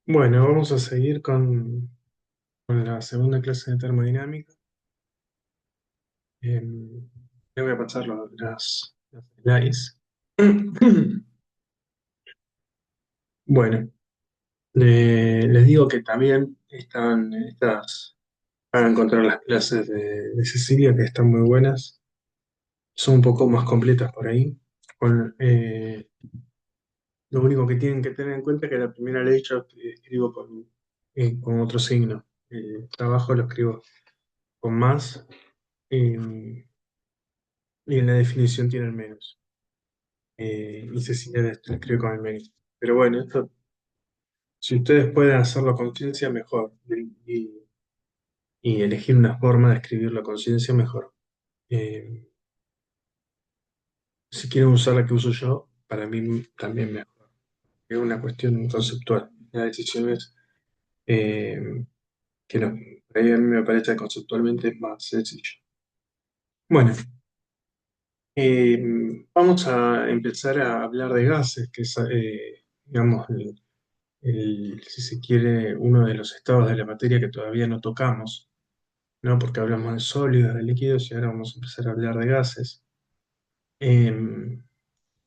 Bueno, vamos a seguir con la segunda clase de termodinámica. Le voy a pasar las slides. Bueno, les digo que también van a encontrar las clases de Cecilia, que están muy buenas. Son un poco más completas por ahí. Lo único que tienen que tener en cuenta es que la primera ley yo escribo con otro signo. El trabajo lo escribo con más. eh, y en la definición tienen menos. Y Cecilia la escribe con el menos. Pero bueno, esto, si ustedes pueden hacerlo a conciencia, mejor. Y elegir una forma de escribirlo a conciencia, mejor. Eh, si quieren usar la que uso yo, para mí también mejor. Es una cuestión conceptual. La decisión es que no, por ahí a mí me parece que conceptualmente es más sencillo. Bueno, eh, vamos a empezar a hablar de gases, que es, digamos, si se quiere, uno de los estados de la materia que todavía no tocamos, ¿no? Porque hablamos de sólidos, de líquidos, y ahora vamos a empezar a hablar de gases. Em,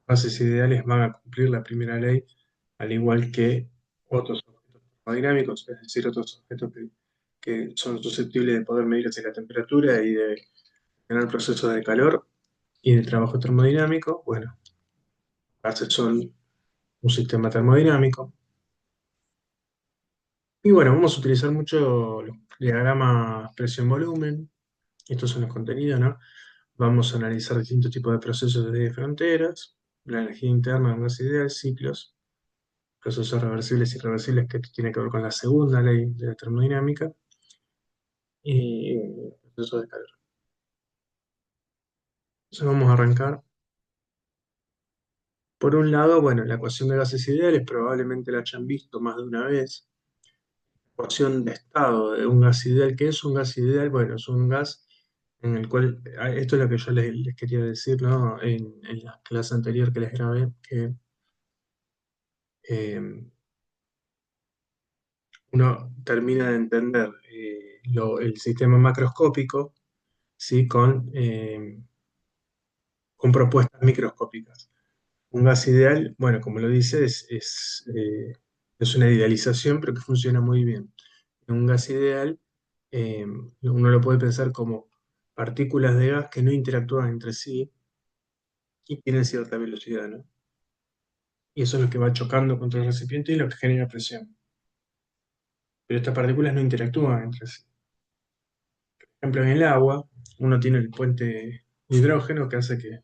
Gases ideales van a cumplir la primera ley, al igual que otros objetos termodinámicos, es decir, otros objetos que son susceptibles de poder medirse la temperatura y de tener procesos de calor y de trabajo termodinámico. Bueno, gases son un sistema termodinámico. Y bueno, vamos a utilizar mucho los diagramas presión-volumen. Estos son los contenidos, ¿no? Vamos a analizar distintos tipos de procesos de fronteras, la energía interna, un gas ideal, ciclos, procesos reversibles y irreversibles, que tiene que ver con la segunda ley de la termodinámica, y procesos de calor. Entonces vamos a arrancar. Por un lado, bueno, la ecuación de gases ideales probablemente la hayan visto más de una vez. Ecuación de estado de un gas ideal. ¿Qué es un gas ideal? Bueno, es un gas en el cual, esto es lo que yo les quería decir, ¿no? En la clase anterior que les grabé, que eh, uno termina de entender el sistema macroscópico, ¿sí? Con propuestas microscópicas. Un gas ideal, bueno, como lo dice, es una idealización, pero que funciona muy bien. Un gas ideal, uno lo puede pensar como partículas de gas que no interactúan entre sí y tienen cierta velocidad, ¿no? Y eso es lo que va chocando contra el recipiente y lo que genera presión. Pero estas partículas no interactúan entre sí. Por ejemplo, en el agua, uno tiene el puente de hidrógeno que hace que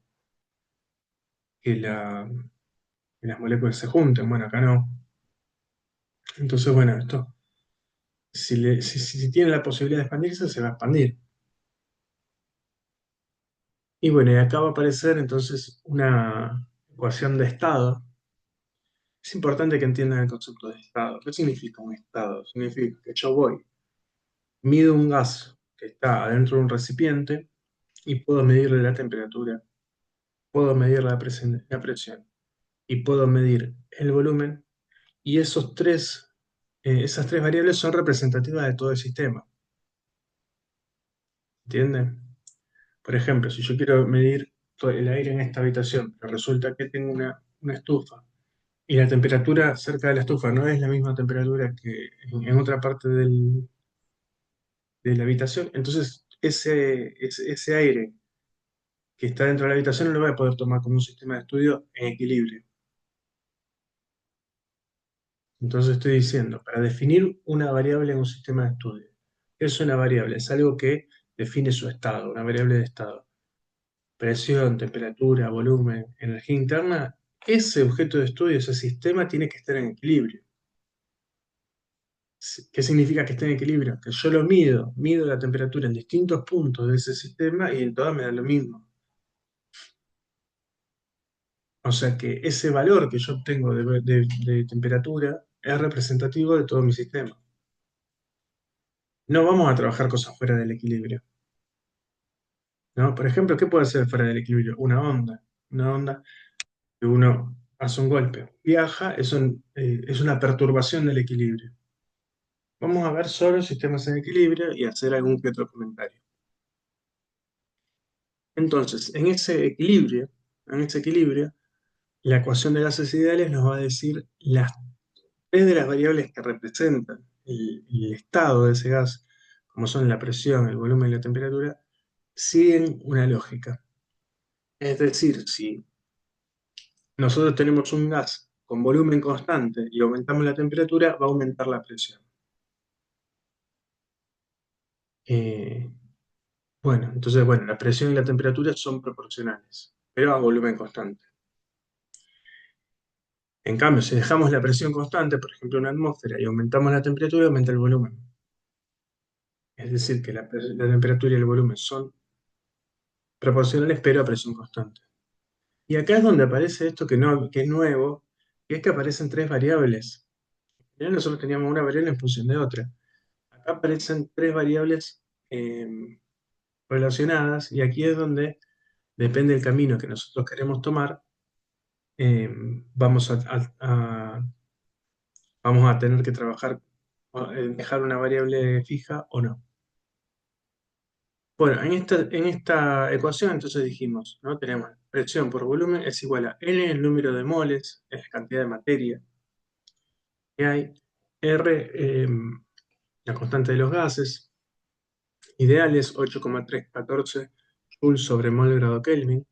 que las moléculas se junten. Bueno, acá no. Entonces, bueno, esto, si tiene la posibilidad de expandirse, se va a expandir. Y bueno, y acá va a aparecer entonces una ecuación de estado. Es importante que entiendan el concepto de estado. ¿Qué significa un estado? Significa que yo mido un gas que está adentro de un recipiente y puedo medirle la temperatura, puedo medir la presión y puedo medir el volumen. Y esas tres variables son representativas de todo el sistema. ¿Entienden? Por ejemplo, si yo quiero medir el aire en esta habitación, pero resulta que tengo una estufa y la temperatura cerca de la estufa no es la misma temperatura que en otra parte de la habitación, entonces ese aire que está dentro de la habitación no lo voy a poder tomar como un sistema de estudio en equilibrio. Entonces estoy diciendo, para definir una variable en un sistema de estudio, ¿qué es una variable? Es algo que define su estado, una variable de estado. Presión, temperatura, volumen, energía interna, ese objeto de estudio, ese sistema tiene que estar en equilibrio. ¿Qué significa que esté en equilibrio? Que yo lo mido la temperatura en distintos puntos de ese sistema y en todas me da lo mismo. O sea que ese valor que yo obtengo de temperatura es representativo de todo mi sistema. No vamos a trabajar cosas fuera del equilibrio, ¿no? Por ejemplo, ¿qué puede ser fuera del equilibrio? Una onda. Una onda que uno hace un golpe. Viaja es una perturbación del equilibrio. Vamos a ver solo sistemas en equilibrio y hacer algún que otro comentario. Entonces, en ese equilibrio, la ecuación de gases ideales nos va a decir las tres de las variables que representan el estado de ese gas, como son la presión, el volumen y la temperatura, siguen una lógica. Es decir, si nosotros tenemos un gas con volumen constante y aumentamos la temperatura, va a aumentar la presión. Eh, bueno, la presión y la temperatura son proporcionales, pero a volumen constante. En cambio, si dejamos la presión constante, por ejemplo, en una atmósfera, y aumentamos la temperatura, aumenta el volumen. Es decir, que la temperatura y el volumen son proporcionales, pero a presión constante. Y acá es donde aparece esto que es nuevo, que es que aparecen tres variables. Ya nosotros teníamos una variable en función de otra. Acá aparecen tres variables eh, relacionadas, y aquí es donde depende del camino que nosotros queremos tomar, eh, vamos vamos a tener que trabajar, dejar una variable fija o no. Bueno, en esta ecuación entonces dijimos, ¿no? Tenemos presión por volumen es igual a N, el número de moles, es la cantidad de materia que hay, R, la constante de los gases, ideales 8,314 joules sobre mol grado Kelvin,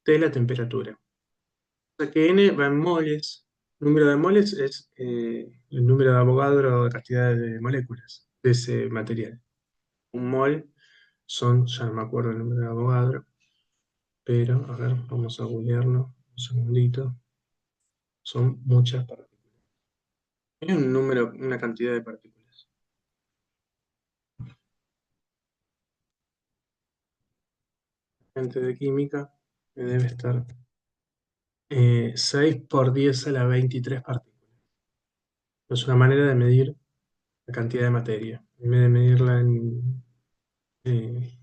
T la temperatura. O sea que N va en moles, número de moles es el número de Avogadro de cantidad de moléculas de ese material. Un mol son, ya no me acuerdo el número de Avogadro, pero a ver, vamos a googlearlo un segundito. Son muchas partículas. Es un número, una cantidad de partículas. Gente de química que debe estar 6 por 10 a la 23 partículas. Es una manera de medir la cantidad de materia. En vez de medirla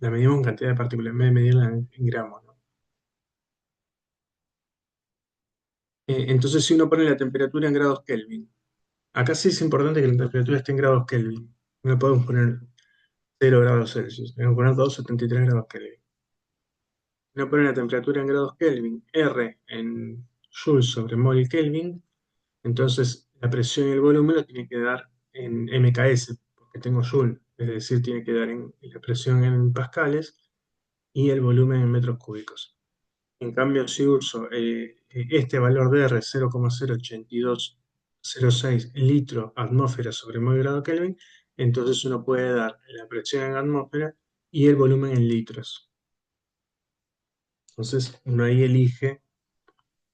la medimos en cantidad de partículas, en vez de medirla en gramos, ¿no? Entonces, si uno pone la temperatura en grados Kelvin, acá sí es importante que la temperatura esté en grados Kelvin. No podemos poner 0 grados Celsius, tenemos que poner 273 grados Kelvin. Uno pone la temperatura en grados Kelvin, R en joules sobre mol Kelvin, entonces la presión y el volumen lo tiene que dar en MKS, porque tengo joule, es decir, tiene que dar en la presión en pascales y el volumen en metros cúbicos. En cambio, si uso este valor de R, 0,08206 litros atmósfera sobre mol grado Kelvin, entonces uno puede dar la presión en atmósfera y el volumen en litros. Entonces uno ahí elige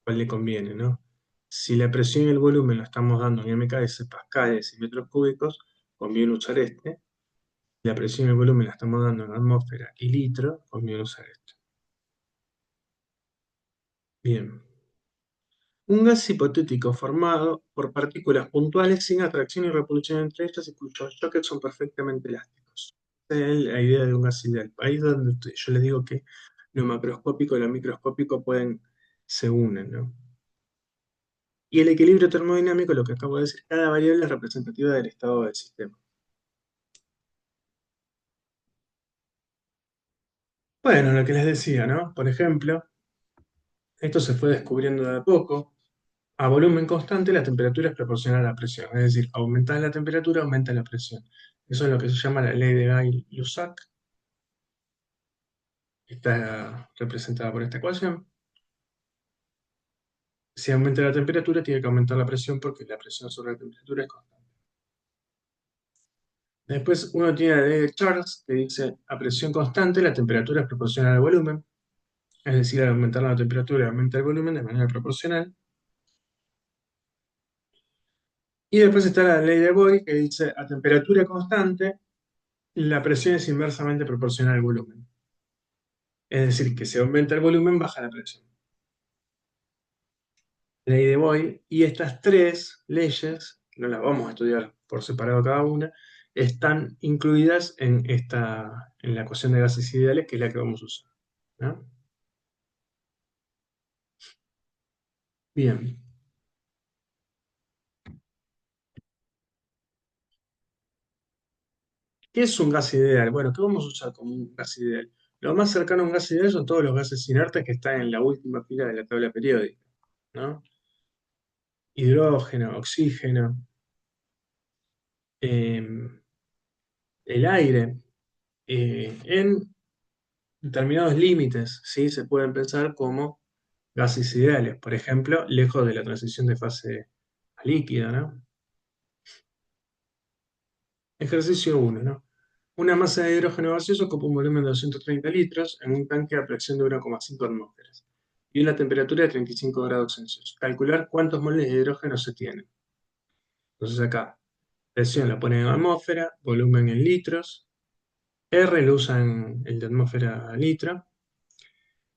cuál le conviene, ¿no? Si la presión y el volumen lo estamos dando en MKS, pascales y metros cúbicos, conviene usar este. Si la presión y el volumen la estamos dando en atmósfera y litro, conviene usar este. Bien. Un gas hipotético formado por partículas puntuales sin atracción y repulsión entre ellas y cuyos choques son perfectamente elásticos. Esa es la idea de un gas ideal. Ahí es donde yo les digo que lo macroscópico y lo microscópico se unen, ¿no? Y el equilibrio termodinámico, lo que acabo de decir, cada variable es representativa del estado del sistema. Bueno, lo que les decía, ¿no? Por ejemplo, esto se fue descubriendo de a poco. A volumen constante, la temperatura es proporcional a la presión. Es decir, aumenta la temperatura, aumenta la presión. Eso es lo que se llama la ley de Gay-Lussac. Está representada por esta ecuación. Si aumenta la temperatura, tiene que aumentar la presión porque la presión sobre la temperatura es constante. Después uno tiene la ley de Charles que dice a presión constante la temperatura es proporcional al volumen. Es decir, al aumentar la temperatura aumenta el volumen de manera proporcional. Y después está la ley de Boyle que dice a temperatura constante la presión es inversamente proporcional al volumen. Es decir, que si aumenta el volumen baja la presión. Ley de Boyle. Y estas tres leyes, no las vamos a estudiar por separado cada una, están incluidas en la ecuación de gases ideales, que es la que vamos a usar, ¿no? Bien. ¿Qué es un gas ideal? Bueno, ¿qué vamos a usar como un gas ideal? Lo más cercano a un gas ideal son todos los gases inertes que están en la última fila de la tabla periódica, ¿no? Hidrógeno, oxígeno, eh, el aire, en determinados límites, ¿sí? Se pueden pensar como gases ideales, por ejemplo, lejos de la transición de fase a líquido, ¿no? Ejercicio uno, ¿no? Una masa de hidrógeno gaseoso ocupa un volumen de 230 litros en un tanque a presión de 1,5 atmósferas y una temperatura de 35 grados Celsius. Calcular cuántos moles de hidrógeno se tienen. Entonces acá, presión la ponen en atmósfera, volumen en litros, R lo usan el de atmósfera a litro,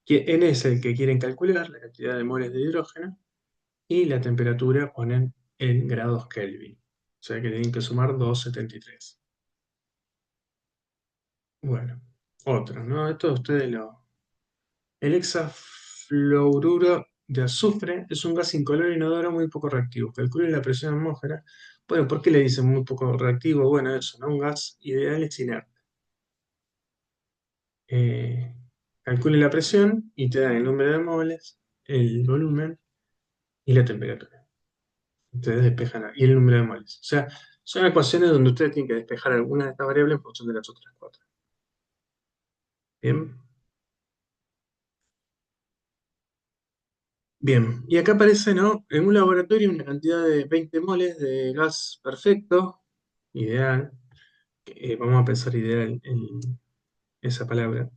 que N es el que quieren calcular, la cantidad de moles de hidrógeno, y la temperatura ponen en grados Kelvin. O sea que tienen que sumar 273. Bueno, otro, ¿no? Esto ustedes lo... El hexafluoruro de azufre es un gas incoloro e inodoro muy poco reactivo. Calculen la presión atmósfera. Bueno, ¿por qué le dicen muy poco reactivo? Bueno, eso, ¿no? Un gas ideal es inerte. Eh, calculen la presión y te dan el número de moles, el volumen y la temperatura. Ustedes despejan y el número de moles. O sea, son ecuaciones donde ustedes tienen que despejar algunas de estas variables en función de las otras cuatro. Bien. Bien, y acá aparece, ¿no? En un laboratorio una cantidad de 20 moles de gas perfecto, ideal, vamos a pensar ideal en esa palabra,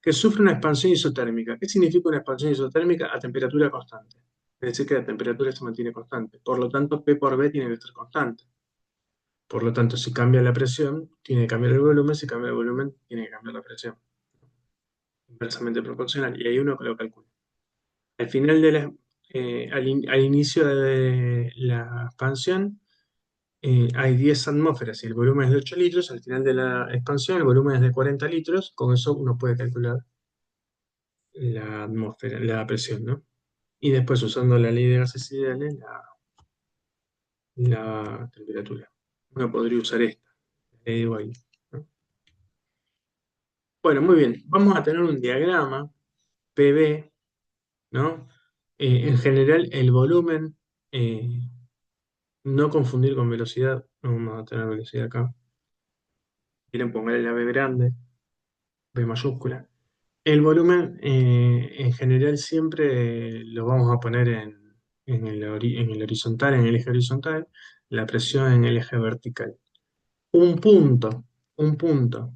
que sufre una expansión isotérmica. ¿Qué significa una expansión isotérmica a temperatura constante? Es decir, que la temperatura se mantiene constante. Por lo tanto, P por B tiene que estar constante. Por lo tanto, si cambia la presión, tiene que cambiar el volumen. Si cambia el volumen, tiene que cambiar la presión. Inversamente proporcional. Y ahí uno lo calcula. Al final de al inicio de la expansión, hay 10 atmósferas y el volumen es de 8 litros. Al final de la expansión, el volumen es de 40 litros. Con eso uno puede calcular la atmósfera, la presión, ¿no? Y después, usando la ley de gases ideales, la temperatura. Uno podría usar esta, la ley de Boyle, ¿no? Bueno, muy bien. Vamos a tener un diagrama PV, ¿no? En general, el volumen, no confundir con velocidad. No vamos a tener velocidad acá. Quieren ponerle la B grande, B mayúscula. El volumen, en general, siempre lo vamos a poner en el horizontal, en el eje horizontal, la presión en el eje vertical. Un punto, un punto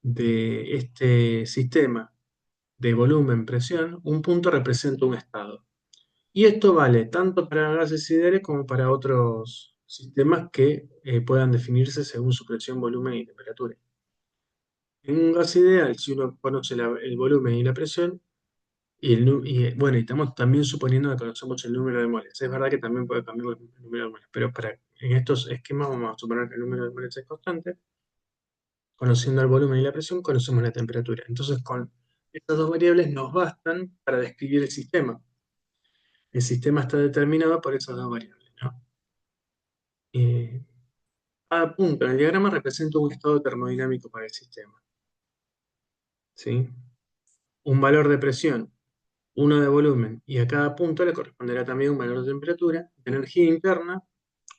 de este sistema de volumen-presión, un punto representa un estado. Y esto vale tanto para gases ideales como para otros sistemas que puedan definirse según su presión, volumen y temperatura. En un gas ideal, si uno conoce el volumen y la presión, bueno, y estamos también suponiendo que conocemos el número de moles. Es verdad que también puede cambiar el número de moles, pero en estos esquemas vamos a suponer que el número de moles es constante. Conociendo el volumen y la presión, conocemos la temperatura. Entonces, con estas dos variables nos bastan para describir el sistema. El sistema está determinado por esas dos variables, ¿no? Eh, Cada punto en el diagrama representa un estado termodinámico para el sistema, ¿sí? Un valor de presión, uno de volumen, y a cada punto le corresponderá también un valor de temperatura, de energía interna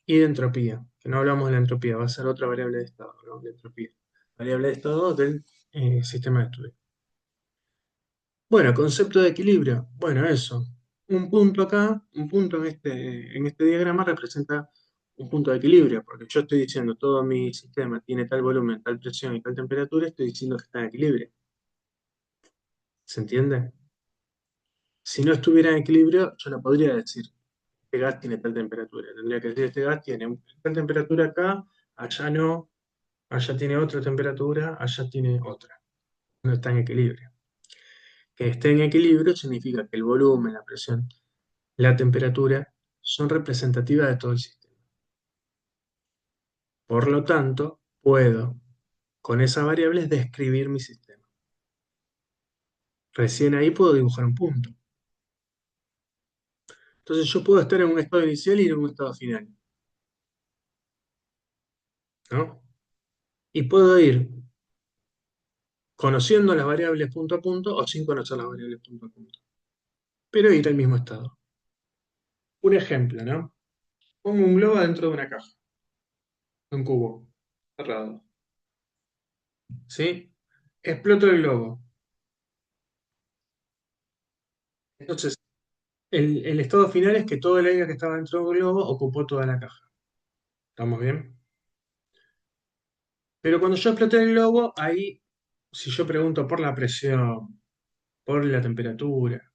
y de entropía. Que no hablamos de la entropía, va a ser otra variable de estado, ¿no? De entropía. Variable de estado del sistema de estudio. Bueno, concepto de equilibrio. Bueno, eso. Un punto acá, un punto en este diagrama representa un punto de equilibrio, porque yo estoy diciendo todo mi sistema tiene tal volumen, tal presión y tal temperatura, estoy diciendo que está en equilibrio. ¿Se entiende? Si no estuviera en equilibrio, yo no podría decir este gas tiene tal temperatura. Tendría que decir este gas tiene tal temperatura acá, allá no, allá tiene otra temperatura, allá tiene otra. No está en equilibrio. Que esté en equilibrio significa que el volumen, la presión, la temperatura son representativas de todo el sistema. Por lo tanto, puedo con esas variables describir mi sistema. Recién ahí puedo dibujar un punto. Entonces yo puedo estar en un estado inicial y en un estado final, ¿no? Y puedo ir conociendo las variables punto a punto o sin conocer las variables punto a punto, pero ir al mismo estado. Un ejemplo, ¿no? Pongo un globo dentro de una caja, un cubo, cerrado, ¿sí? Exploto el globo. Entonces, el estado final es que todo el aire que estaba dentro del globo ocupó toda la caja. ¿Estamos bien? Pero cuando yo exploté el globo, ahí, si yo pregunto por la presión, por la temperatura,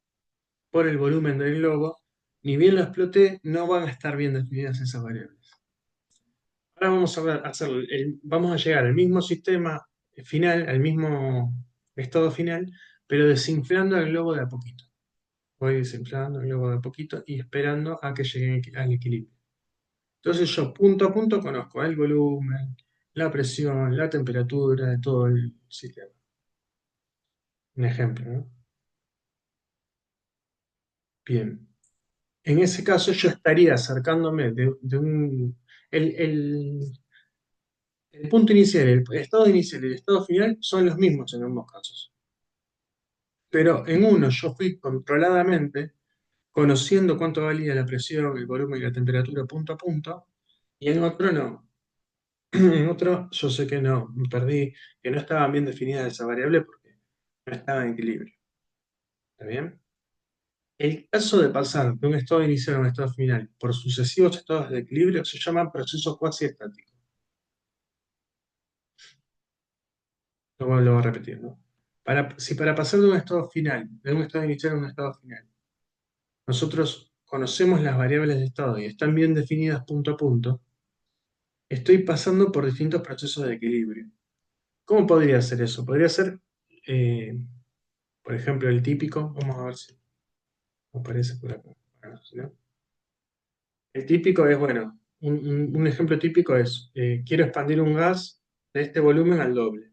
por el volumen del globo, ni bien lo exploté, no van a estar bien definidas esas variables. Ahora vamos a hacer vamos a llegar al mismo sistema final, al mismo estado final, pero desinflando el globo de a poquito. Voy desinflando el globo de a poquito y esperando a que llegue al equilibrio. Entonces yo punto a punto conozco el volumen, la presión, la temperatura de todo el sistema. Un ejemplo, ¿no? Bien. En ese caso yo estaría acercándome de un... el punto inicial, el estado inicial y el estado final son los mismos en ambos casos. Pero en uno yo fui controladamente conociendo cuánto valía la presión, el volumen y la temperatura punto a punto, y en otro no. En otro yo sé que no, me perdí, que no estaban bien definidas esa variable porque no estaba en equilibrio. ¿Está bien? El caso de pasar de un estado inicial a un estado final por sucesivos estados de equilibrio se llama proceso cuasi estático. Lo voy a repetir, ¿no? Si para pasar de un estado final, de un estado inicial a un estado final, nosotros conocemos las variables de estado y están bien definidas punto a punto, estoy pasando por distintos procesos de equilibrio. ¿Cómo podría ser eso? Podría ser, eh, por ejemplo, el típico, vamos a ver si aparece por acá. ¿No? El típico es, bueno, un ejemplo típico es, quiero expandir un gas de este volumen al doble.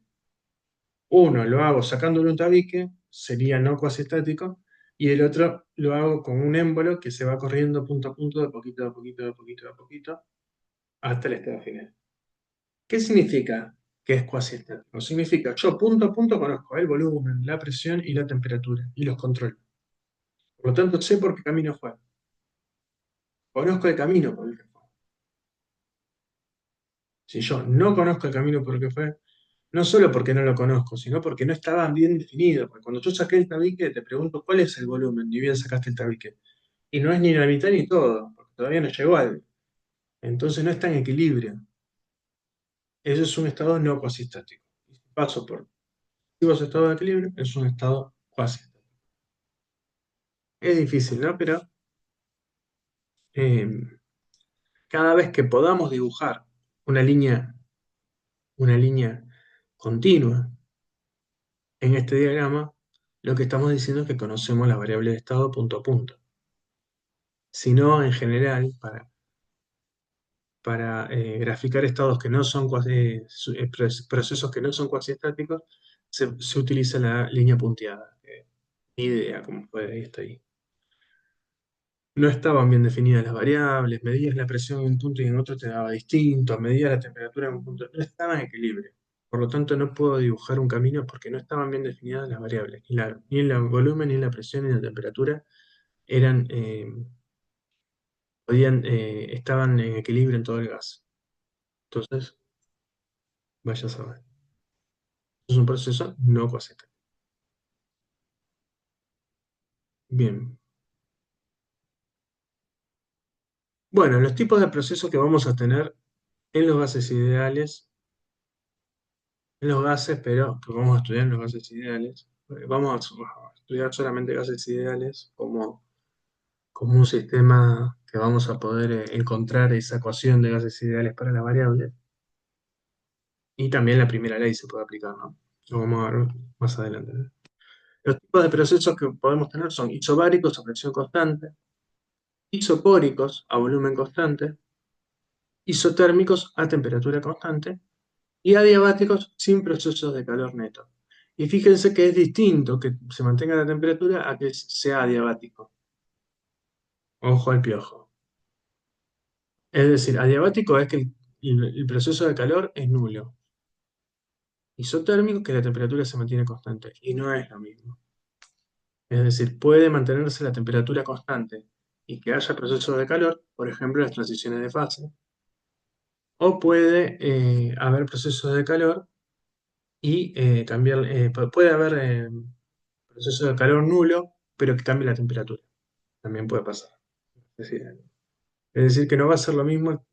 Uno lo hago sacándole un tabique, sería no cuasi estático, y el otro lo hago con un émbolo que se va corriendo punto a punto, de poquito a poquito, de poquito a poquito, hasta el estado final. ¿Qué significa que es cuasi estático? Significa yo punto a punto conozco el volumen, la presión y la temperatura, y los controlo. Por lo tanto, sé por qué camino fue. Conozco el camino por el que fue. Si yo no conozco el camino por el que fue, no solo porque no lo conozco, sino porque no estaban bien definidos. Porque cuando yo saqué el tabique, te pregunto cuál es el volumen, ni bien sacaste el tabique. Y no es ni la mitad ni todo, porque todavía no llegó al. Entonces no está en equilibrio. Eso es un estado no cuasistático. Y si paso por activos estados de equilibrio, es un estado cuasistático. Es difícil, ¿no? Pero eh, cada vez que podamos dibujar una línea, una línea continua en este diagrama, lo que estamos diciendo es que conocemos las variables de estado punto a punto. Si no, en general, para graficar estados que no son procesos que no son cuasiestáticos, se utiliza la línea punteada. Ni idea cómo fue, ahí está ahí. No estaban bien definidas las variables, medías la presión en un punto y en otro te daba distinto, medías la temperatura en un punto, no estaba en equilibrio. Por lo tanto, no puedo dibujar un camino porque no estaban bien definidas las variables. Ni el volumen, ni la presión, ni la temperatura eran, estaban en equilibrio en todo el gas. Entonces, vaya a saber. Es un proceso no cuasista. Bien. Bueno, los tipos de procesos que vamos a tener en los gases ideales, en los gases, pero que vamos a estudiar en los gases ideales. Vamos a estudiar solamente gases ideales como un sistema que vamos a poder encontrar esa ecuación de gases ideales para la variable. Y también la primera ley se puede aplicar, ¿no? Lo vamos a ver más adelante, ¿no? Los tipos de procesos que podemos tener son isobáricos a presión constante, isopóricos a volumen constante, isotérmicos a temperatura constante y adiabáticos sin procesos de calor neto. Y fíjense que es distinto que se mantenga la temperatura a que sea adiabático. Ojo al piojo. Es decir, adiabático es que el proceso de calor es nulo. Isotérmico, que la temperatura se mantiene constante. Y no es lo mismo. Es decir, puede mantenerse la temperatura constante y que haya procesos de calor, por ejemplo, las transiciones de fase, o puede haber procesos de calor y cambiar, puede haber procesos de calor nulo, pero que cambie la temperatura. También puede pasar. Es decir, que no va a ser lo mismo,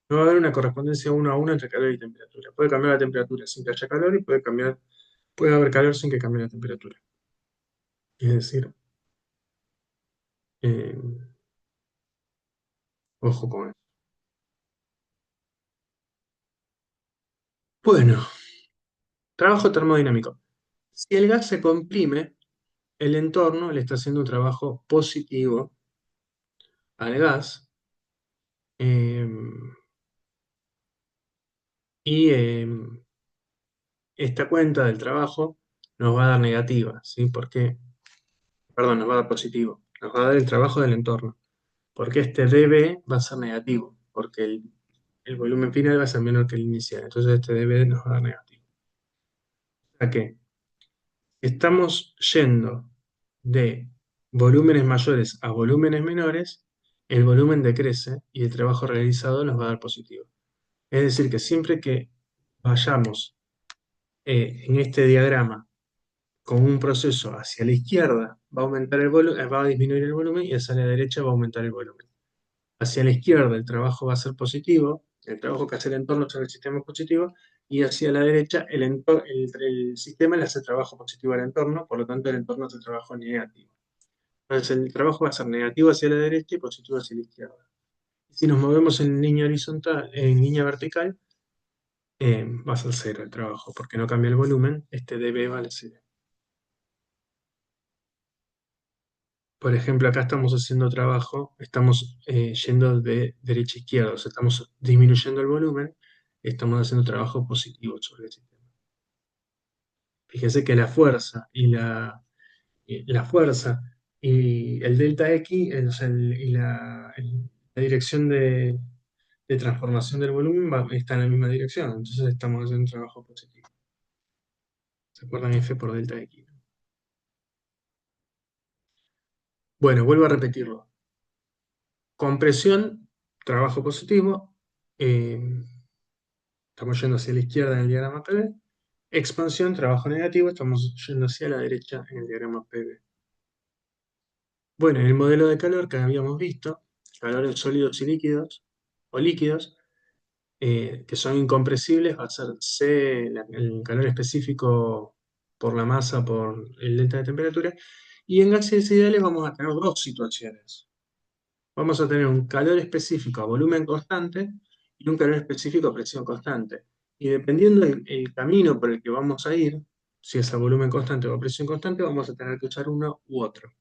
no va a haber una correspondencia uno a uno entre calor y temperatura. Puede cambiar la temperatura sin que haya calor y puede haber calor sin que cambie la temperatura. Es decir, eh, ojo con eso. Bueno, trabajo termodinámico. Si el gas se comprime, el entorno le está haciendo un trabajo positivo al gas eh, y esta cuenta del trabajo nos va a dar negativa, ¿sí? Porque, perdón, nos va a dar positivo, nos va a dar el trabajo del entorno, porque este dB va a ser negativo, porque el volumen final va a ser menor que el inicial, entonces este dB nos va a dar negativo. ¿A qué? Estamos yendo de volúmenes mayores a volúmenes menores, el volumen decrece y el trabajo realizado nos va a dar positivo. Es decir, que siempre que vayamos en este diagrama con un proceso hacia la izquierda, va a aumentar el volumen, va a disminuir el volumen y hacia la derecha va a aumentar el volumen. Hacia la izquierda el trabajo va a ser positivo, el trabajo que hace el entorno sobre el sistema es positivo, y hacia la derecha el sistema le hace trabajo positivo al entorno, por lo tanto el entorno hace trabajo negativo. Entonces el trabajo va a ser negativo hacia la derecha y positivo hacia la izquierda. Si nos movemos en línea horizontal, en línea vertical, va a ser cero el trabajo, porque no cambia el volumen, este dB vale cero. Por ejemplo, acá estamos haciendo trabajo, estamos yendo de derecha a izquierda, o sea, estamos disminuyendo el volumen, estamos haciendo trabajo positivo sobre el sistema. Fíjense que la fuerza y el delta X, o sea, la dirección de transformación del volumen está en la misma dirección, entonces estamos haciendo un trabajo positivo. ¿Se acuerdan F por delta X? Bueno, vuelvo a repetirlo. Compresión, trabajo positivo. eh, Estamos yendo hacia la izquierda en el diagrama PV. Expansión, trabajo negativo. Estamos yendo hacia la derecha en el diagrama PV. Bueno, en el modelo de calor que habíamos visto, calor en sólidos y líquidos, o líquidos, que son incompresibles, va a ser C, el calor específico por la masa, por el delta de temperatura. Y en gases ideales vamos a tener dos situaciones. Vamos a tener un calor específico a volumen constante y un calor específico a presión constante. Y dependiendo el camino por el que vamos a ir, si es a volumen constante o a presión constante, vamos a tener que usar uno u otro.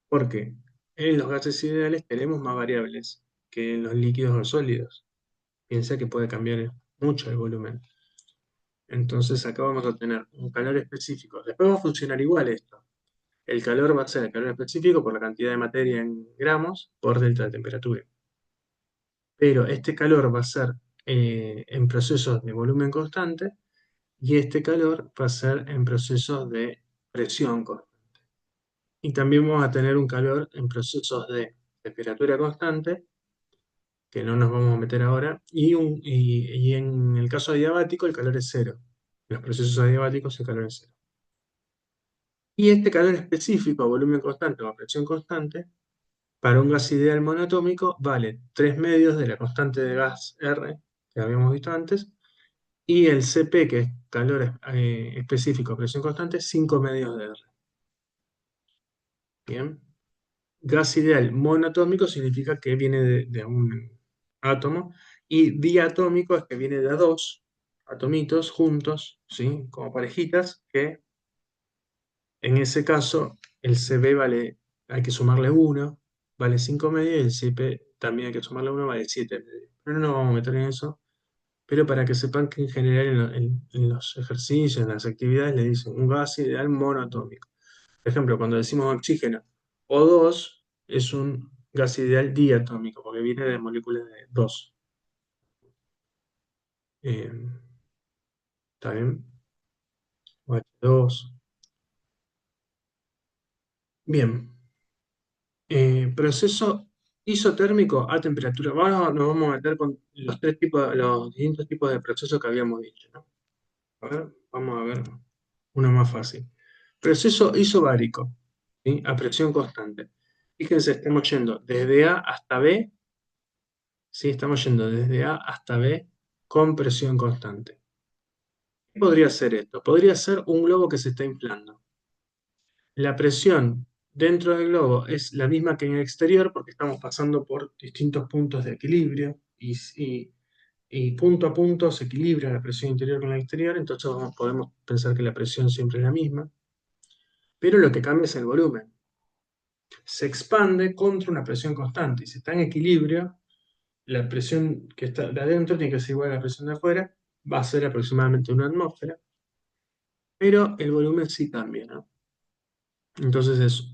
¿Por qué? En los gases ideales tenemos más variables que en los líquidos o sólidos. Piensa que puede cambiar mucho el volumen. Entonces acá vamos a tener un calor específico. Después va a funcionar igual esto. El calor va a ser el calor específico por la cantidad de materia en gramos por delta de temperatura. Pero este calor va a ser en procesos de volumen constante y este calor va a ser en procesos de presión constante. Y también vamos a tener un calor en procesos de temperatura constante, que no nos vamos a meter ahora, y en el caso adiabático el calor es cero. En los procesos adiabáticos el calor es cero. Y este calor específico a volumen constante o a presión constante, para un gas ideal monoatómico, vale 3 medios de la constante de gas R, que habíamos visto antes, y el Cp, que es calor específico a presión constante, 5 medios de R. Bien. Gas ideal monoatómico significa que viene de un átomo, y diatómico es que viene de a dos atomitos juntos, ¿sí? Como parejitas, que en ese caso el Cp vale, hay que sumarle 1, vale 5 medios, y el Cp también hay que sumarle 1, vale 7 medios. Pero no nos vamos a meter en eso. Pero para que sepan que en general en los ejercicios, en las actividades, le dicen un gas ideal monoatómico. Por ejemplo, cuando decimos oxígeno O2, es un gas ideal diatómico, porque viene de moléculas de dos. Eh, ¿Está bien? O H2. Bien. Proceso isotérmico a temperatura. Nos vamos a meter con los tres tipos, los distintos tipos de procesos que habíamos dicho, ¿no? A ver, vamos a ver uno más fácil. Proceso isobárico, ¿sí? A presión constante. Fíjense, estamos yendo desde A hasta B, ¿sí? Estamos yendo desde A hasta B con presión constante. ¿Qué podría ser esto? Podría ser un globo que se está inflando. La presión dentro del globo es la misma que en el exterior porque estamos pasando por distintos puntos de equilibrio y punto a punto se equilibra la presión interior con la exterior, entonces podemos pensar que la presión siempre es la misma, pero lo que cambia es el volumen. Se expande contra una presión constante y si está en equilibrio, la presión que está de adentro tiene que ser igual a la presión de afuera, va a ser aproximadamente una atmósfera, pero el volumen sí cambia, ¿no? Entonces es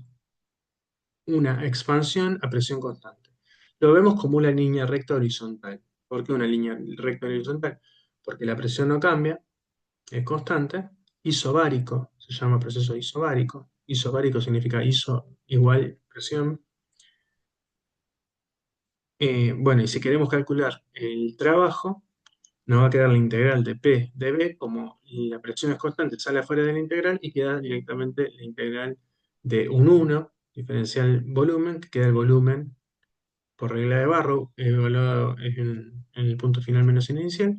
una expansión a presión constante. Lo vemos como una línea recta horizontal. ¿Por qué una línea recta horizontal? Porque la presión no cambia, es constante. Isobárico, se llama proceso isobárico. Isobárico significa iso igual presión. Bueno, y si queremos calcular el trabajo, nos va a quedar la integral de P de B, como la presión es constante, sale afuera de la integral y queda directamente la integral de un 1 diferencial volumen, que queda el volumen por regla de Barrow, evaluado en el punto final menos inicial,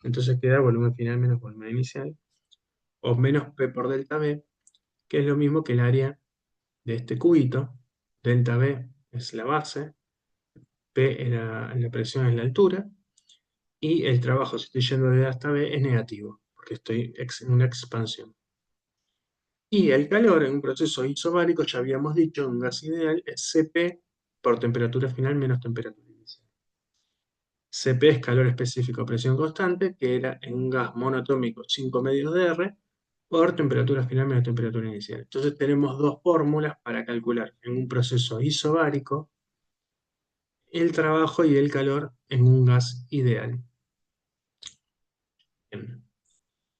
entonces queda volumen final menos volumen inicial, o menos P por delta B, que es lo mismo que el área de este cubito. Delta B es la base, P en la presión es la altura, y el trabajo, si estoy yendo de A hasta B, es negativo, porque estoy en una expansión. Y el calor en un proceso isobárico, ya habíamos dicho, un gas ideal, es Cp por temperatura final menos temperatura inicial. Cp es calor específico a presión constante, que era en un gas monoatómico 5 medios de R, por temperatura final menos temperatura inicial. Entonces tenemos dos fórmulas para calcular en un proceso isobárico el trabajo y el calor en un gas ideal. Bien.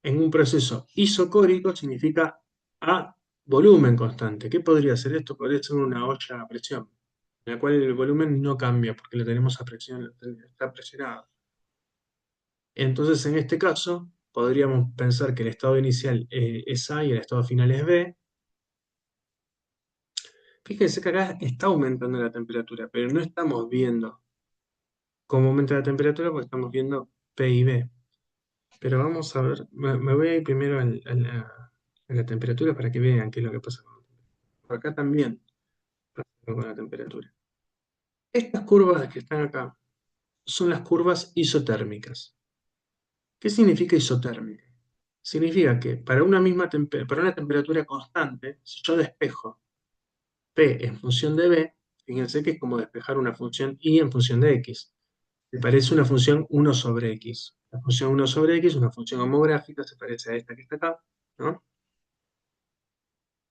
En un proceso isocórico significa a volumen constante. ¿Qué podría ser esto? Podría ser una olla a presión, en la cual el volumen no cambia porque lo tenemos a presión, está presionado. Entonces, en este caso, podríamos pensar que el estado inicial es A y el estado final es B. Fíjense que acá está aumentando la temperatura, pero no estamos viendo cómo aumenta la temperatura porque estamos viendo P y B. Pero vamos a ver, me voy a ir primero a la temperatura para que vean qué es lo que pasa con la temperatura. Por acá también pasa con la temperatura. Estas curvas que están acá son las curvas isotérmicas. ¿Qué significa isotérmica? Significa que para una temperatura constante, si yo despejo P en función de B, fíjense que es como despejar una función Y en función de X. Me parece una función 1 sobre X. La función 1 sobre X es una función homográfica, se parece a esta que está acá, ¿no?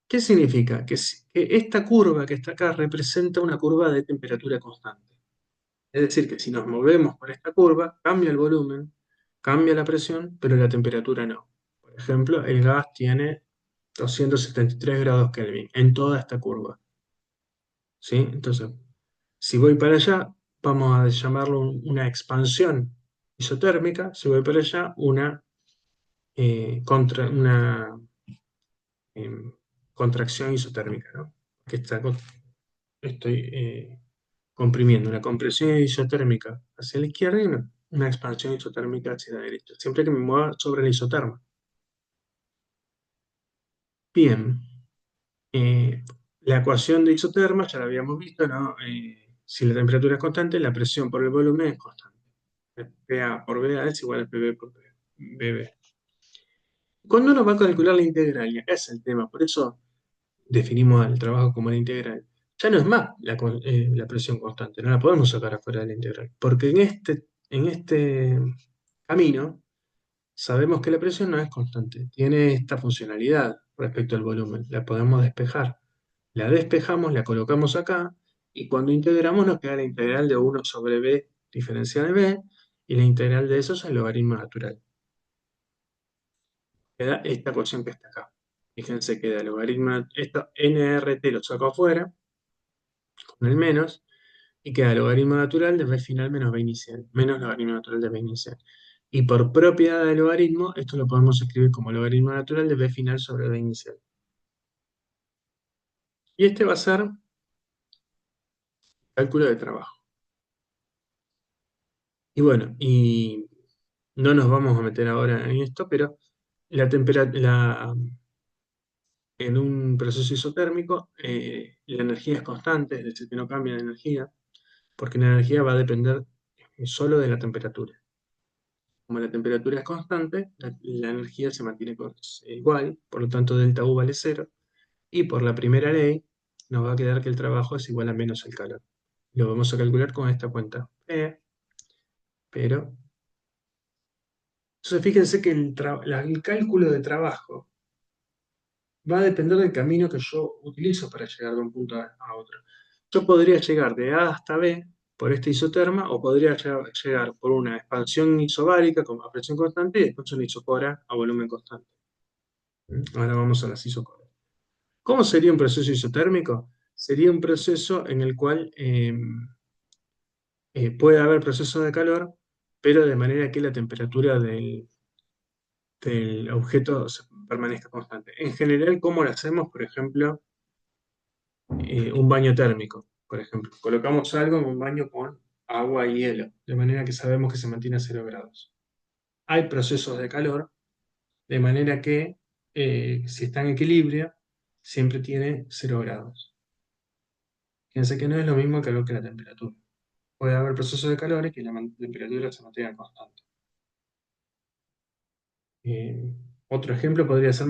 ¿Qué significa? Que esta curva que está acá representa una curva de temperatura constante. Es decir, que si nos movemos por esta curva, cambia el volumen, cambia la presión, pero la temperatura no. Por ejemplo, el gas tiene 273 grados Kelvin en toda esta curva. ¿Sí? Entonces, si voy para allá, vamos a llamarlo una expansión isotérmica. Si voy para allá, una contracción isotérmica, ¿no? Que estoy comprimiendo una compresión isotérmica hacia la izquierda y una expansión isotérmica hacia la derecha, siempre que me mueva sobre la isoterma. Bien, la ecuación de isoterma ya la habíamos visto, ¿no? Si la temperatura es constante, la presión por el volumen es constante. PA por BA es igual a PB por BB. Cuando uno va a calcular la integral, y acá es el tema, por eso definimos el trabajo como la integral, ya no es más la presión constante, no la podemos sacar afuera de la integral, porque en este camino sabemos que la presión no es constante, tiene esta funcionalidad respecto al volumen, la podemos despejar. La despejamos, la colocamos acá Y cuando integramos nos queda la integral de 1/b diferencial de b, y la integral de eso es el logaritmo natural. Queda esta ecuación que está acá. Fíjense, queda el logaritmo, esto nrt lo saco afuera, con el menos, y queda el logaritmo natural de b final menos b inicial, menos logaritmo natural de b inicial. Y por propiedad del logaritmo, esto lo podemos escribir como logaritmo natural de b final sobre b inicial. Y este va a ser cálculo de trabajo. Y bueno, y no nos vamos a meter ahora en esto, pero en un proceso isotérmico, la energía es constante, es decir, que no cambia de energía, porque la energía va a depender solo de la temperatura. Como la temperatura es constante, la energía se mantiene igual, por lo tanto delta U vale cero, y por la primera ley nos va a quedar que el trabajo es igual a menos el calor. Lo vamos a calcular con esta cuenta P, pero... Entonces fíjense que el cálculo de trabajo va a depender del camino que yo utilizo para llegar de un punto a otro. Yo podría llegar de A hasta B por esta isoterma, o podría llegar por una expansión isobárica a presión constante y después una isocora a volumen constante. Ahora vamos a las isocoras. ¿Cómo sería un proceso isotérmico? Sería un proceso en el cual puede haber procesos de calor, pero de manera que la temperatura del objeto permanezca constante. En general, ¿cómo lo hacemos? Por ejemplo, un baño térmico, por ejemplo. Colocamos algo en un baño con agua y hielo, de manera que sabemos que se mantiene a 0 grados. Hay procesos de calor, de manera que si está en equilibrio, siempre tiene 0 grados. Fíjense que no es lo mismo el calor que la temperatura. Puede haber procesos de calor y que la temperatura se mantenga constante. Eh, Otro ejemplo podría ser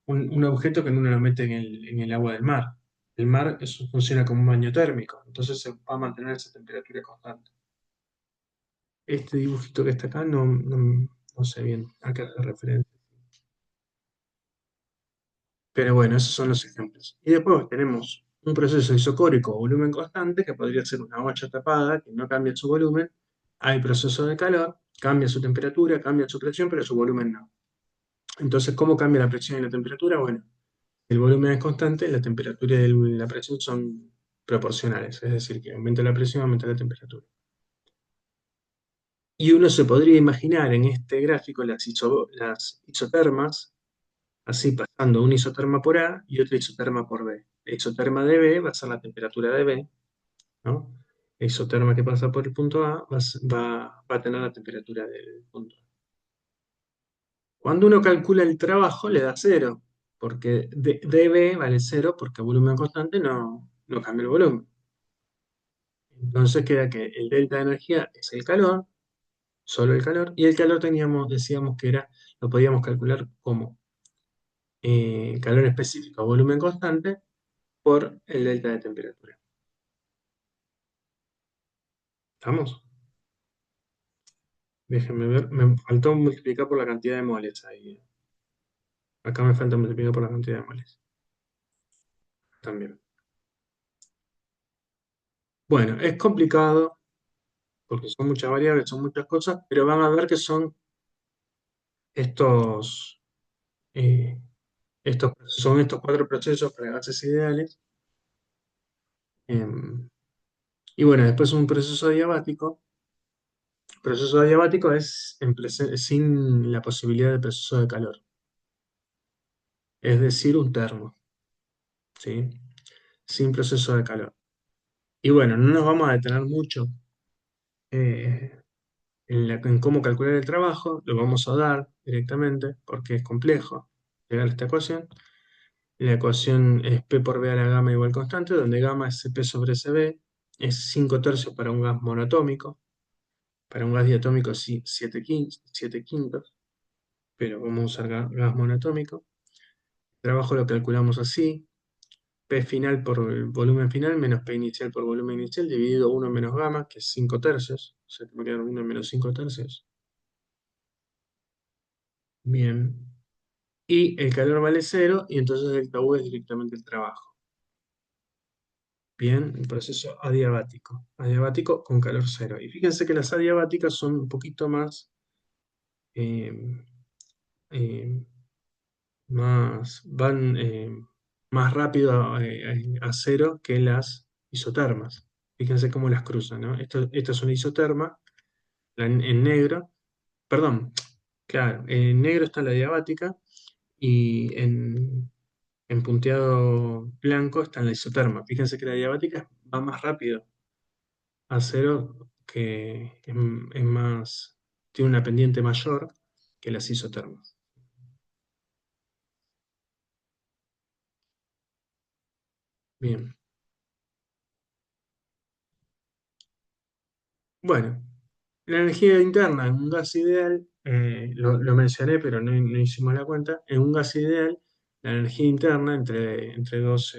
un objeto que uno lo mete en el agua del mar. El mar funciona como un baño térmico, entonces se va a mantener esa temperatura constante. Este dibujito que está acá no sé bien a qué hace referencia. Pero bueno, esos son los ejemplos. Y después tenemos un proceso isocórico o volumen constante, que podría ser una olla tapada, que no cambia su volumen. Hay proceso de calor, cambia su temperatura, cambia su presión, pero su volumen no. Entonces, ¿cómo cambia la presión y la temperatura? Bueno, el volumen es constante, la temperatura y la presión son proporcionales, es decir, que aumenta la presión, aumenta la temperatura. Y uno se podría imaginar en este gráfico las isotermas, así pasando una isoterma por A y otra isoterma por B. La isoterma de B va a ser la temperatura de B, ¿no? La isoterma que pasa por el punto A va a tener la temperatura del punto A. Cuando uno calcula el trabajo le da cero, porque dB vale cero porque volumen constante no cambia el volumen. Entonces queda que el delta de energía es el calor, solo el calor, y el calor decíamos que lo podíamos calcular como calor específico a volumen constante por el delta de temperatura. ¿Estamos? Déjenme ver, me faltó multiplicar por la cantidad de moles ahí. Acá me falta multiplicar por la cantidad de moles también. Bueno, es complicado porque son muchas variables, son muchas cosas, pero van a ver que son estos, eh, estos cuatro procesos para gases ideales. Y bueno, después un proceso adiabático. El proceso adiabático es sin la posibilidad de proceso de calor, es decir, un termo, ¿sí? Sin proceso de calor. Y bueno, no nos vamos a detener mucho eh, en cómo calcular el trabajo, lo vamos a dar directamente porque es complejo llegar a esta ecuación. La ecuación es P por B a la gamma igual constante, donde gamma es CP sobre CB, es 5 tercios para un gas monoatómico, para un gas diatómico sí, 7 quintos, pero vamos a usar gas monoatómico. El trabajo lo calculamos así: P final por el volumen final menos P inicial por volumen inicial dividido 1 menos gamma, que es 5 tercios. O sea, que me quedan 1 menos 5 tercios. Bien. Y el calor vale cero, y entonces delta U es directamente el trabajo. Bien, el proceso adiabático. Adiabático con calor cero. Y fíjense que las adiabáticas son un poquito eh, eh, van más rápido a cero que las isotermas. Fíjense cómo las cruzan, ¿no? Esto es una isoterma, en negro, perdón, claro, en negro está la diabática y en punteado blanco está la isoterma. Fíjense que la diabática va más rápido a cero, que es más, tiene una pendiente mayor que las isotermas. Bien, bueno, la energía interna en un gas ideal, lo mencioné, pero no hicimos la cuenta. En un gas ideal, la energía interna entre dos,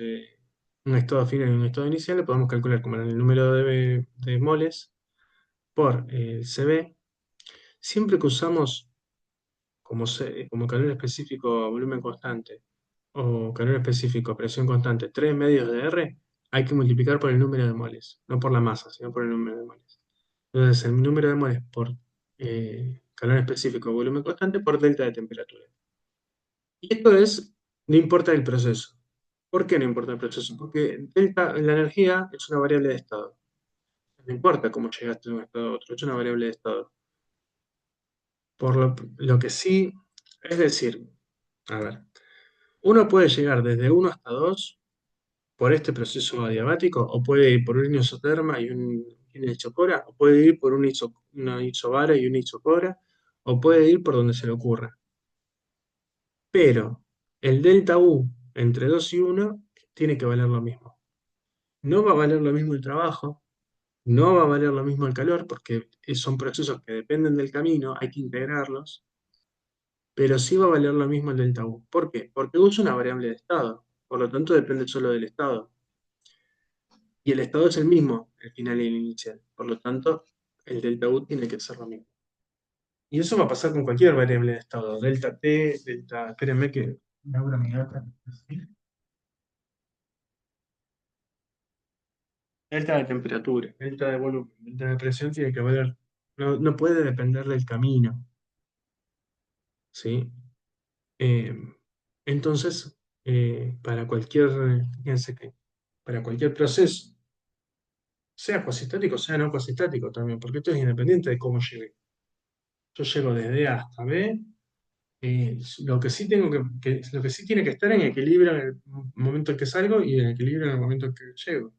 un estado final y un estado inicial, lo podemos calcular como el número de moles por el CB. Siempre que usamos como calor específico volumen constante o calor específico presión constante 3 medios de R, hay que multiplicar por el número de moles, no por la masa, sino por el número de moles. Entonces, el número de moles por calor específico volumen constante por delta de temperatura. Y esto no importa el proceso. ¿Por qué no importa el proceso? Porque delta, la energía es una variable de estado. No importa cómo llegaste de un estado a otro, es una variable de estado. Por lo que sí, es decir, a ver, uno puede llegar desde 1 hasta 2 por este proceso adiabático, o puede ir por un isoterma y una isocora, o puede ir por una isobara y una isocora, o puede ir por donde se le ocurra. Pero el delta U entre 2 y 1 tiene que valer lo mismo. No va a valer lo mismo el trabajo, no va a valer lo mismo el calor, porque son procesos que dependen del camino, hay que integrarlos, pero sí va a valer lo mismo el delta U. ¿Por qué? Porque U es una variable de estado, por lo tanto depende solo del estado. Y el estado es el mismo, el final y el inicial. Por lo tanto, el delta U tiene que ser lo mismo. Y eso va a pasar con cualquier variable de estado. Delta T, delta... Espérenme que me abro mi data. Delta de temperatura, delta de volumen, delta de presión tiene que valer. No puede depender del camino, ¿sí? Eh, entonces, fíjense que para cualquier proceso, sea posistático, sea no posistático también, porque esto es independiente de cómo llegue. Yo llego desde A hasta B. Lo que sí lo que sí tiene que estar en equilibrio en el momento en que salgo y en equilibrio en el momento en que llego.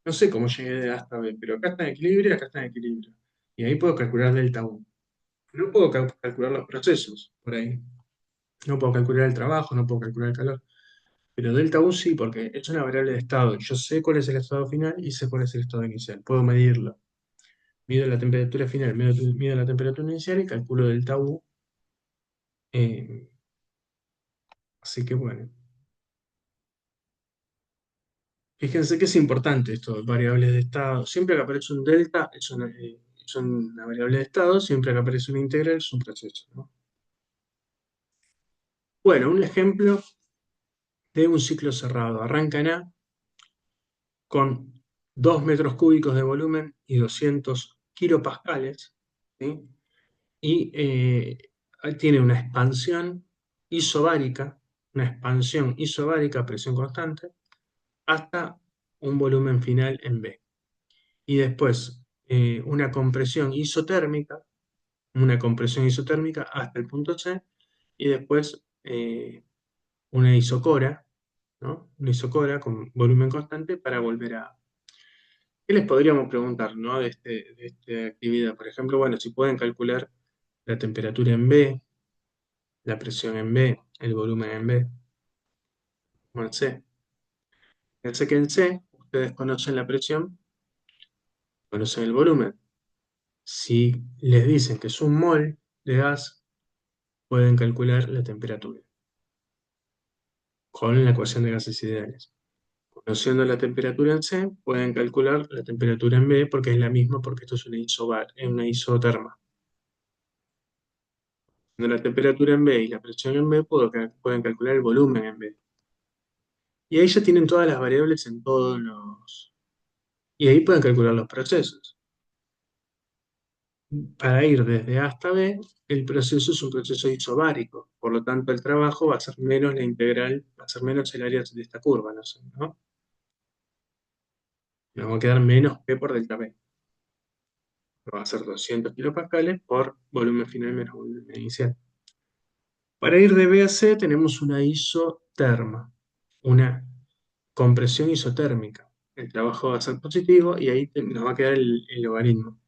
No sé cómo llegué de A hasta B, pero acá está en equilibrio y acá está en equilibrio. Y ahí puedo calcular delta U. No puedo calcular los procesos por ahí. No puedo calcular el trabajo, no puedo calcular el calor. Pero delta U sí, porque es una variable de estado. Yo sé cuál es el estado final y sé cuál es el estado inicial. Puedo medirlo. Mido la temperatura final, mido la temperatura inicial y calculo delta U. eh, Así que bueno. Fíjense que es importante esto, variables de estado. Siempre que aparece un delta es una variable de estado, siempre que aparece una integral es un proceso, ¿no? Bueno, un ejemplo de un ciclo cerrado. Arranca en A con 2 metros cúbicos de volumen y 200 kilopascales, ¿sí? Y tiene una expansión isobárica a presión constante, hasta un volumen final en B. Y después una compresión isotérmica hasta el punto C, y después una isocora, ¿no? Una isocora con volumen constante para volver a... ¿Qué les podríamos preguntar, ¿no? De esta actividad? Por ejemplo, bueno, si pueden calcular la temperatura en B, la presión en B, el volumen en B, o en C. Fíjense que en C ustedes conocen la presión, conocen el volumen. Si les dicen que es un mol de gas, pueden calcular la temperatura con la ecuación de gases ideales. Conociendo la temperatura en C, pueden calcular la temperatura en B porque es la misma, porque esto es una isoterma. De la temperatura en B y la presión en B, pueden calcular el volumen en B. Y ahí ya tienen todas las variables en todos los... Y ahí pueden calcular los procesos. Para ir desde A hasta B, el proceso es un proceso isobárico, por lo tanto el trabajo va a ser menos la integral, va a ser menos el área de esta curva, no sé, ¿no? Nos va a quedar menos P por delta P. Va a ser 200 kilopascales por volumen final menos volumen inicial. Para ir de B a C tenemos una isoterma, una compresión isotérmica. El trabajo va a ser positivo y ahí nos va a quedar el logaritmo.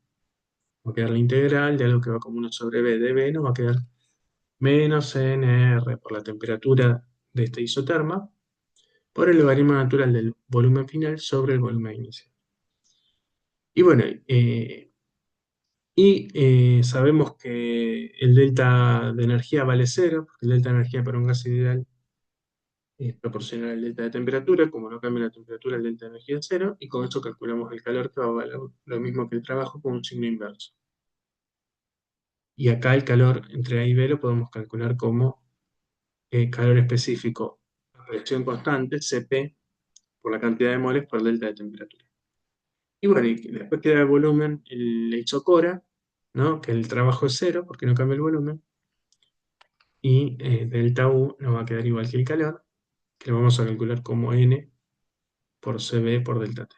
Va a quedar la integral de algo que va como 1 sobre B de B, nos va a quedar menos NR por la temperatura de esta isoterma por el logaritmo natural del volumen final sobre el volumen inicial. Y bueno, sabemos que el delta de energía vale cero, porque el delta de energía para un gas ideal es proporcional al delta de temperatura, como no cambia la temperatura, el delta de energía es cero, y con eso calculamos el calor que va a valer lo mismo que el trabajo con un signo inverso. Y acá el calor entre A y B lo podemos calcular como calor específico a presión constante, Cp, por la cantidad de moles por delta de temperatura. Y bueno, y después queda el volumen, la isocora, ¿no? Que el trabajo es cero porque no cambia el volumen, y delta U nos va a quedar igual que el calor, que lo vamos a calcular como N por Cb por delta T.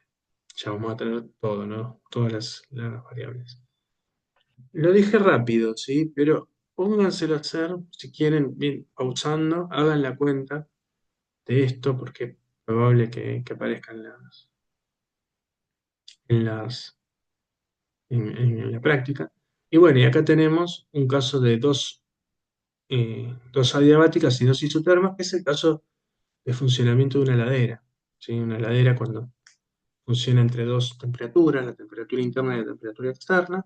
Ya vamos a tener todo, ¿no? Todas las variables. Lo dije rápido, ¿sí? Pero pónganselo a hacer, si quieren, bien, pausando, hagan la cuenta de esto, porque es probable que aparezcan en las, en la práctica. Y bueno, y acá tenemos un caso de dos adiabáticas y dos isotermas, que es el caso de funcionamiento de una heladera. ¿Sí? Una heladera cuando funciona entre dos temperaturas, la temperatura interna y la temperatura externa,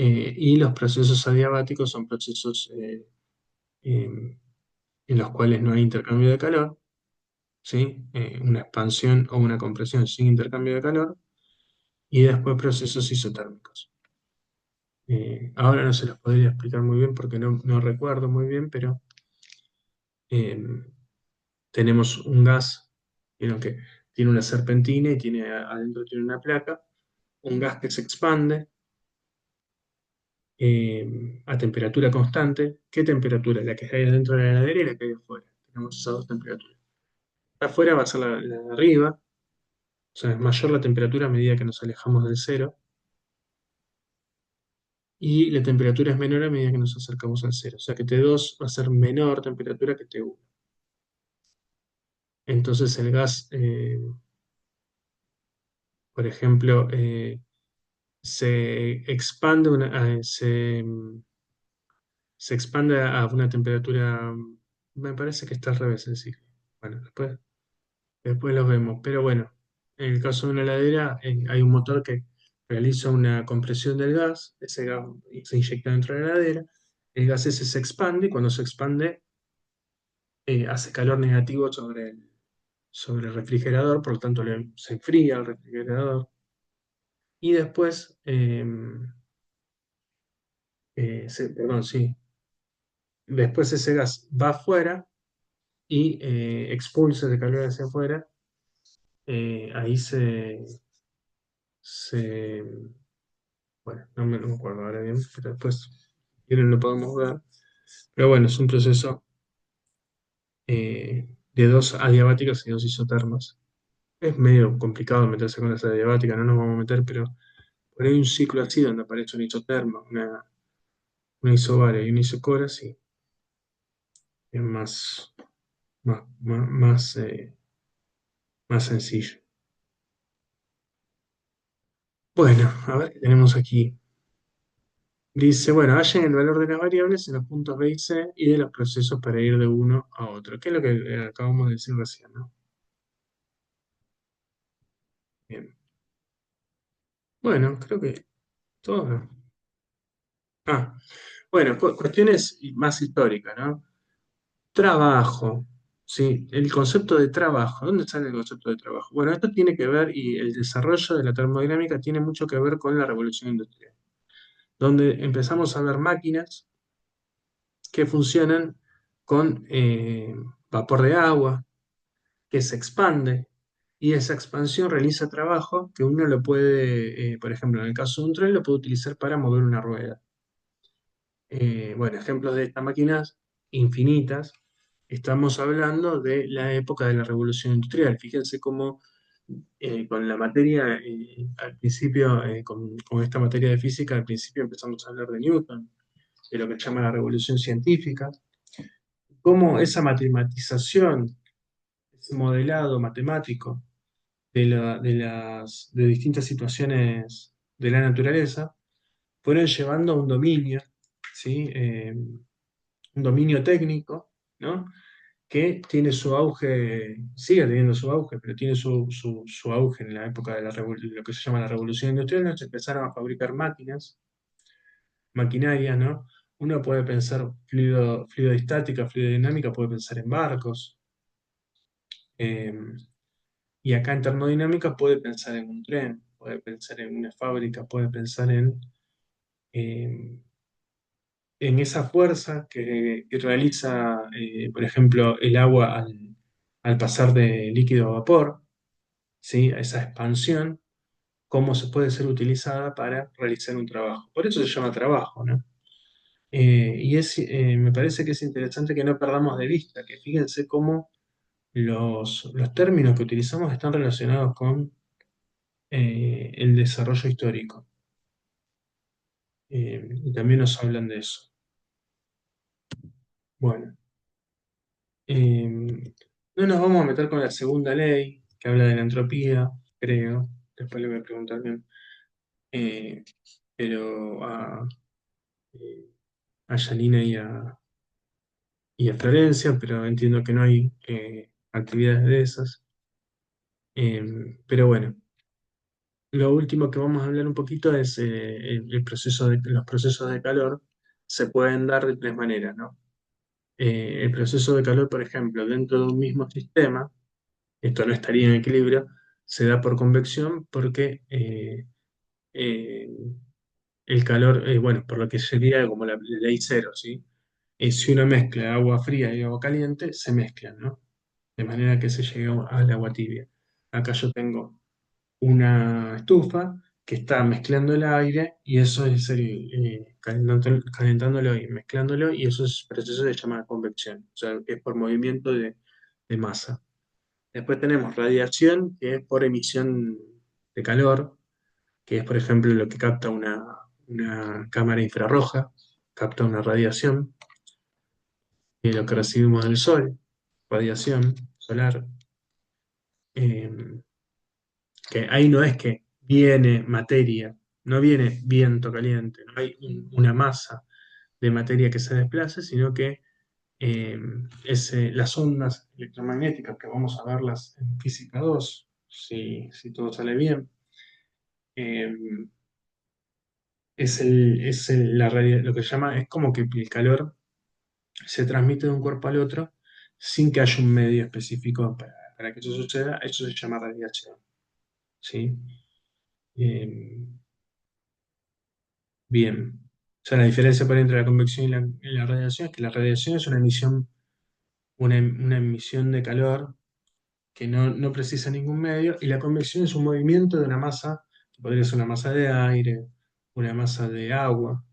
y los procesos adiabáticos son procesos en los cuales no hay intercambio de calor, ¿sí? Una expansión o una compresión sin intercambio de calor, y después procesos isotérmicos. Ahora no se los podría explicar muy bien porque no recuerdo muy bien, pero eh, tenemos un gas que tiene una serpentina y adentro tiene una placa, un gas que se expande a temperatura constante. ¿Qué temperatura? La que hay adentro de la heladera y la que hay afuera. Tenemos esas dos temperaturas. Afuera va a ser la de arriba, o sea, es mayor la temperatura a medida que nos alejamos del cero, y la temperatura es menor a medida que nos acercamos al cero. O sea que T2 va a ser menor temperatura que T1. Entonces el gas, por ejemplo, se expande, se expande a una temperatura, me parece que está al revés el ciclo. Bueno, después lo vemos. Pero bueno, en el caso de una heladera, hay un motor que realiza una compresión del gas, ese gas se inyecta dentro de la heladera, el gas ese se expande y cuando se expande hace calor negativo sobre el refrigerador, por lo tanto se enfría el refrigerador. Y después, perdón, sí, después ese gas va afuera y expulsa el calor hacia afuera. Ahí se, bueno, no me acuerdo ahora bien, pero después, si quieren, lo podemos ver. Pero bueno, es un proceso de dos adiabáticas y dos isotermas. Es medio complicado meterse con las adiabáticas, no nos vamos a meter, pero por ahí un ciclo así donde aparece una isoterma, una isobaria y una isocora, sí, es más sencillo. Bueno, a ver qué tenemos aquí. Dice, bueno, hallen el valor de las variables en los puntos B y C y de los procesos para ir de uno a otro, que es lo que acabamos de decir recién, ¿no? Bien. Bueno, creo que todo, ¿no? Ah, bueno, cuestiones más históricas, ¿no? Trabajo, ¿sí? El concepto de trabajo. ¿Dónde sale el concepto de trabajo? Bueno, esto tiene que ver, y el desarrollo de la termodinámica tiene mucho que ver con la revolución industrial, donde empezamos a ver máquinas que funcionan con vapor de agua, que se expande y esa expansión realiza trabajo que uno lo puede, por ejemplo, en el caso de un tren, lo puede utilizar para mover una rueda. Bueno, ejemplos de estas máquinas infinitas. Estamos hablando de la época de la Revolución Industrial. Fíjense cómo con la materia, al principio, con esta materia de física, al principio empezamos a hablar de Newton, de lo que se llama la revolución científica, cómo esa matematización, ese modelado matemático de distintas situaciones de la naturaleza, fueron llevando a un dominio, ¿sí? Un dominio técnico, ¿no? Que tiene su auge, sigue teniendo su auge, pero tiene su auge en la época de lo que se llama la Revolución Industrial, ¿no? Se empezaron a fabricar máquinas, maquinaria, ¿no? Uno puede pensar fluidostática, fluidodinámica, puede pensar en barcos, eh, y acá en termodinámica puede pensar en un tren, puede pensar en una fábrica, puede pensar eh, en esa fuerza que realiza, por ejemplo, el agua al pasar de líquido a vapor, ¿sí? Esa expansión, cómo se puede ser utilizada para realizar un trabajo. Por eso se llama trabajo, ¿no? Me parece que es interesante que no perdamos de vista, que fíjense cómo los términos que utilizamos están relacionados con el desarrollo histórico. Y también nos hablan de eso. Bueno, eh, no nos vamos a meter con la segunda ley, que habla de la entropía, creo. Después le voy a preguntar bien. Eh, pero eh, a Janina y a Florencia, pero entiendo que no hay actividades de esas. Pero bueno, lo último que vamos a hablar un poquito es el proceso los procesos de calor se pueden dar de tres maneras, ¿no? El proceso de calor, por ejemplo, dentro de un mismo sistema, esto no estaría en equilibrio, se da por convección porque eh, el calor, bueno, por lo que sería como la ley cero, ¿sí? Si uno mezcla agua fría y agua caliente, se mezclan, ¿no? De manera que se llegue al agua tibia. Acá yo tengo una estufa que está mezclando el aire y eso es calentándolo y mezclándolo y eso es proceso se llama convección, o sea, que es por movimiento de masa. Después tenemos radiación, que es por emisión de calor, que es por ejemplo lo que capta una cámara infrarroja, capta una radiación, y lo que recibimos del sol, radiación solar. Eh, que ahí no es que viene materia, no viene viento caliente, no hay una masa de materia que se desplace, sino que las ondas electromagnéticas, que vamos a verlas en física 2 si todo sale bien, eh, lo que se llama, es como que el calor se transmite de un cuerpo al otro sin que haya un medio específico para que eso suceda, eso se llama radiación, ¿sí? Eh, Bien. O sea, la diferencia por entre la convección y la radiación es que la radiación es una emisión de calor que no precisa ningún medio, y la convección es un movimiento de una masa, que podría ser una masa de aire, una masa de agua,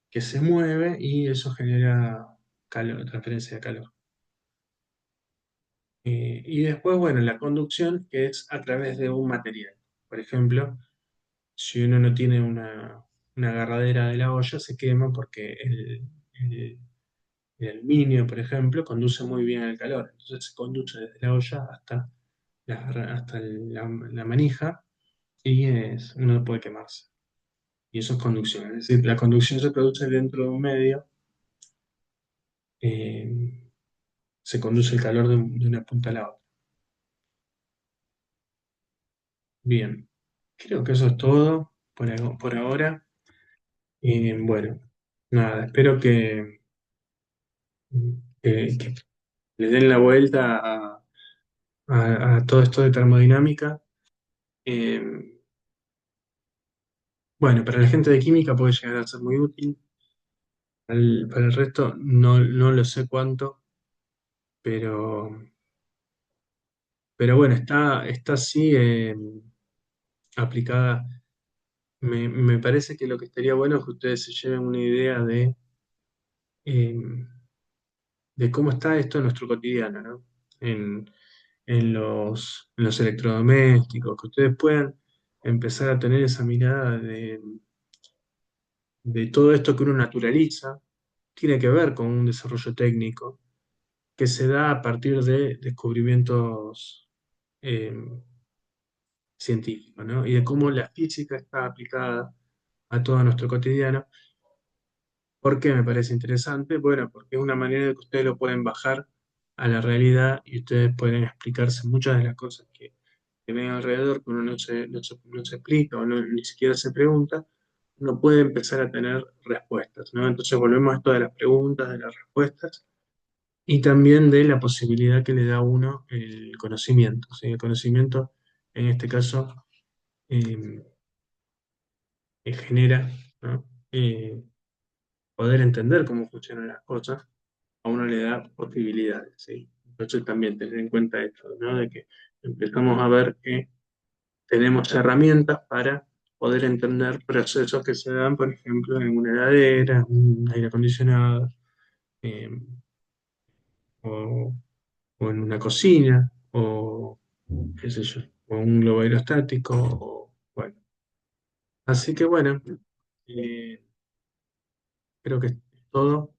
que se mueve y eso genera calor, transferencia de calor. Y después, bueno, la conducción, que es a través de un material. Por ejemplo, si uno no tiene una agarradera de la olla, se quema porque el el aluminio, por ejemplo, conduce muy bien el calor. Entonces se conduce desde la olla hasta la manija y uno no puede quemarse. Y eso es conducción. Es decir, la conducción se produce dentro de un medio, eh, se conduce el calor de una punta a la otra. Bien, creo que eso es todo por ahora. Bueno, nada, espero que le den la vuelta a todo esto de termodinámica. Eh, Bueno, para la gente de química puede llegar a ser muy útil. Para el resto no lo sé cuánto, pero Pero bueno, está así aplicada. Me parece que lo que estaría bueno es que ustedes se lleven una idea eh, de cómo está esto en nuestro cotidiano, ¿no? En, en los electrodomésticos, que ustedes puedan empezar a tener esa mirada de todo esto que uno naturaliza, tiene que ver con un desarrollo técnico que se da a partir de descubrimientos eh, científicos, ¿no? Y de cómo la física está aplicada a todo nuestro cotidiano. ¿Por qué me parece interesante? Bueno, porque es una manera de que ustedes lo pueden bajar a la realidad y ustedes pueden explicarse muchas de las cosas que ven alrededor, que uno no se explica o ni siquiera se pregunta, uno puede empezar a tener respuestas, ¿no? Entonces volvemos a esto de las preguntas, de las respuestas y también de la posibilidad que le da a uno el conocimiento, ¿sí? El conocimiento, en este caso, eh, genera, ¿no? Poder entender cómo funcionan las cosas a uno le da posibilidades, ¿sí? Entonces también tener en cuenta esto, ¿no? De que empezamos a ver que tenemos herramientas para poder entender procesos que se dan, por ejemplo, en una heladera, un aire acondicionado, eh, o, o en una cocina, o qué sé yo, o un globo aerostático, o bueno. Así que bueno, eh, creo que es todo.